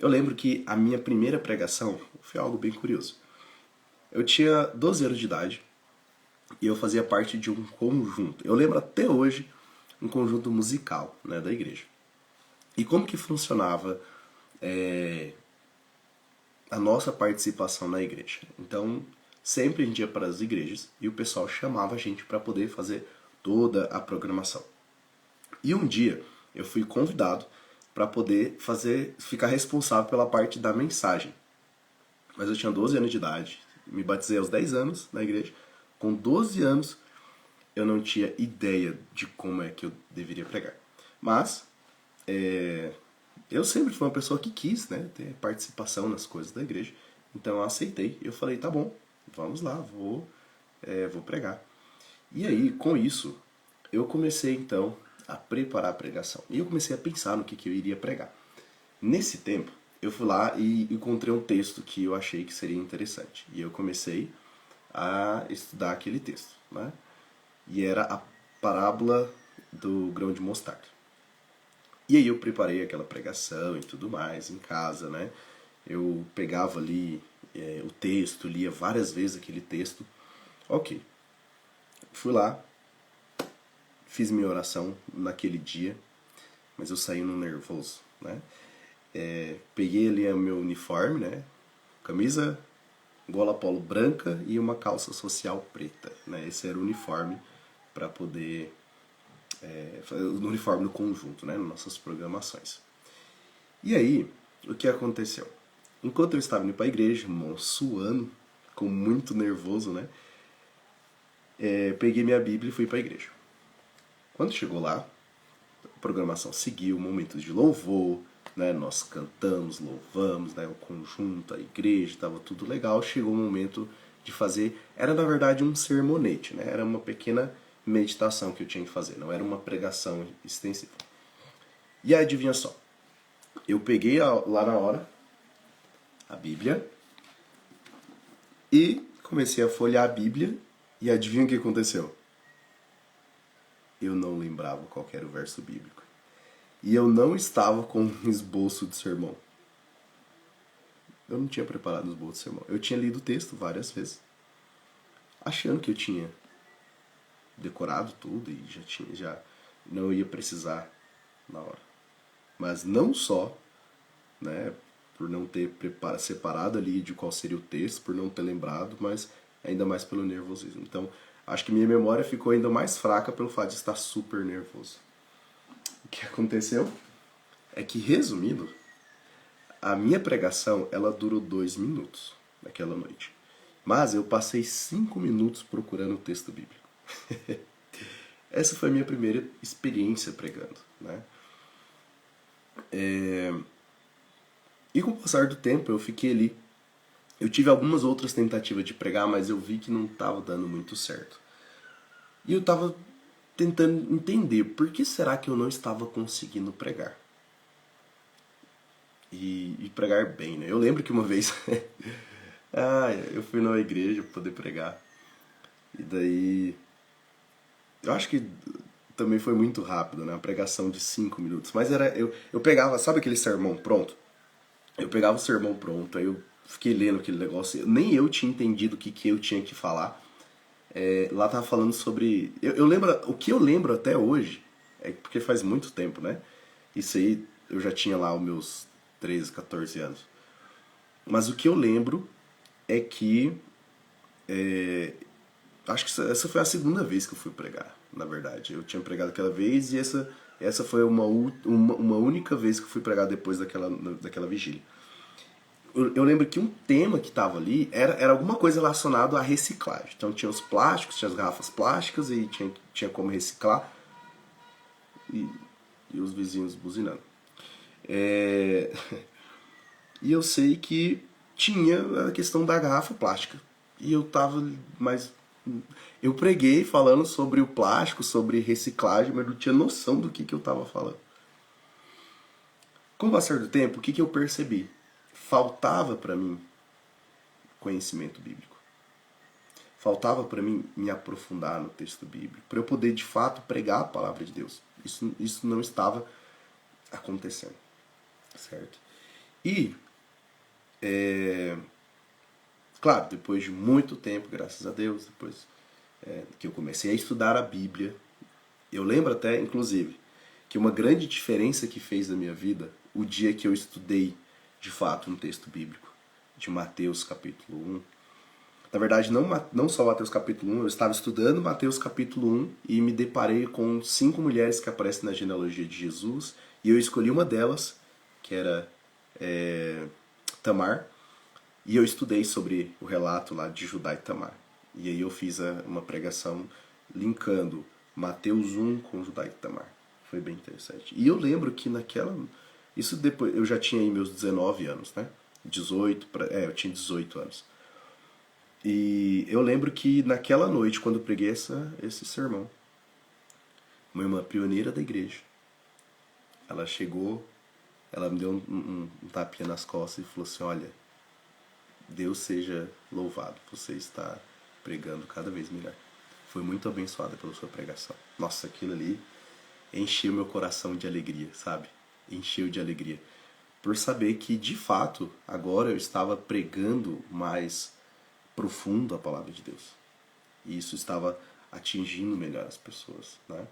Eu lembro que a minha primeira pregação foi algo bem curioso. Eu tinha 12 anos de idade e eu fazia parte de um conjunto. Eu lembro até hoje um conjunto musical, né, da igreja. E como que funcionava a nossa participação na igreja? Então, sempre a gente ia para as igrejas e o pessoal chamava a gente para poder fazer toda a programação. E um dia eu fui convidado para poder ficar responsável pela parte da mensagem. Mas eu tinha 12 anos de idade, me batizei aos 10 anos na igreja. Com 12 anos eu não tinha ideia de como é que eu deveria pregar. Mas eu sempre fui uma pessoa que quis, né, ter participação nas coisas da igreja. Então eu aceitei. Eu falei, tá bom, vamos lá, vou pregar. E aí, com isso, eu comecei então a preparar a pregação. E eu comecei a pensar no que eu iria pregar. Nesse tempo, eu fui lá e encontrei um texto que eu achei que seria interessante. E eu comecei a estudar aquele texto, né? E era a parábola do grão de mostarda. E aí eu preparei aquela pregação e tudo mais em casa, né? Eu pegava ali o texto, lia várias vezes aquele texto. Ok. Fui lá, fiz minha oração naquele dia, mas eu saí no nervoso, né? Peguei ali o meu uniforme, né? Camisa gola polo branca e uma calça social preta, né? Esse era o uniforme para poder fazer o uniforme no conjunto, né? Nas nossas programações. E aí, o que aconteceu? Enquanto eu estava indo para a igreja, suando, com muito nervoso, né? Peguei minha Bíblia e fui para a igreja. Quando chegou lá, a programação seguiu, momentos de louvor, né? Nós cantamos, louvamos, né? O conjunto, a igreja, estava tudo legal. Chegou o momento de fazer, era na verdade um sermonete, né? Era uma pequena meditação que eu tinha que fazer, não era uma pregação extensiva. E aí, adivinha só, eu peguei lá na hora a Bíblia e comecei a folhear a Bíblia e adivinha o que aconteceu? Eu não lembrava qual era o verso bíblico. E eu não estava com um esboço de sermão. Eu não tinha preparado um esboço de sermão. Eu tinha lido o texto várias vezes, achando que eu tinha decorado tudo e já não ia precisar na hora. Mas não só, né, por não ter separado ali de qual seria o texto, por não ter lembrado, mas ainda mais pelo nervosismo. Então, acho que minha memória ficou ainda mais fraca pelo fato de estar super nervoso. O que aconteceu é que, resumindo, a minha pregação ela durou 2 minutos naquela noite. Mas eu passei 5 minutos procurando o texto bíblico. Essa foi a minha primeira experiência pregando, né? E com o passar do tempo eu fiquei ali. Eu tive algumas outras tentativas de pregar, mas eu vi que não estava dando muito certo. E eu estava tentando entender por que será que eu não estava conseguindo pregar. E pregar bem, né? Eu lembro que uma vez eu fui numa igreja para poder pregar. E daí eu acho que também foi muito rápido, né? Uma pregação de 5 minutos. Mas eu pegava, sabe aquele sermão pronto? Eu pegava o sermão pronto, aí eu fiquei lendo aquele negócio. Nem eu tinha entendido o que eu tinha que falar. Lá tava falando sobre... Eu lembro, o que eu lembro até hoje, porque faz muito tempo, né? Isso aí, eu já tinha lá os meus 13, 14 anos. Mas o que eu lembro é que... acho que essa foi a segunda vez que eu fui pregar, na verdade. Eu tinha pregado aquela vez e essa foi uma única vez que eu fui pregar depois daquela vigília. Eu lembro que um tema que estava ali era alguma coisa relacionada à reciclagem. Então tinha os plásticos, tinha as garrafas plásticas e tinha como reciclar. E os vizinhos buzinando. E eu sei que tinha a questão da garrafa plástica. E eu tava mais... Eu preguei falando sobre o plástico, sobre reciclagem, mas não tinha noção do que eu tava falando. Com o passar do tempo, o que eu percebi? Faltava para mim conhecimento bíblico. Faltava para mim me aprofundar no texto bíblico, para eu poder de fato pregar a palavra de Deus. Isso não estava acontecendo, certo? E, claro, depois de muito tempo, graças a Deus, depois que eu comecei a estudar a Bíblia, eu lembro até, inclusive, que uma grande diferença que fez na minha vida, o dia que eu estudei, de fato, um texto bíblico, de Mateus capítulo 1. Na verdade, não só Mateus capítulo 1, eu estava estudando Mateus capítulo 1 e me deparei com 5 mulheres que aparecem na genealogia de Jesus, e eu escolhi uma delas, que era Tamar, e eu estudei sobre o relato lá de Judá e Tamar. E aí eu fiz uma pregação linkando Mateus 1 com Judá e Tamar. Foi bem interessante. E eu lembro que naquela... Isso depois... Eu já tinha aí meus 19 anos, né? 18... eu tinha 18 anos. E eu lembro que naquela noite, quando eu preguei esse sermão, uma irmã pioneira da igreja, ela chegou, ela me deu um tapinha nas costas e falou assim, olha, Deus seja louvado, você está pregando cada vez melhor. Foi muito abençoada pela sua pregação. Nossa, aquilo ali encheu meu coração de alegria, sabe? Encheu de alegria. Por saber que, de fato, agora eu estava pregando mais profundo a palavra de Deus. E isso estava atingindo melhor as pessoas, né?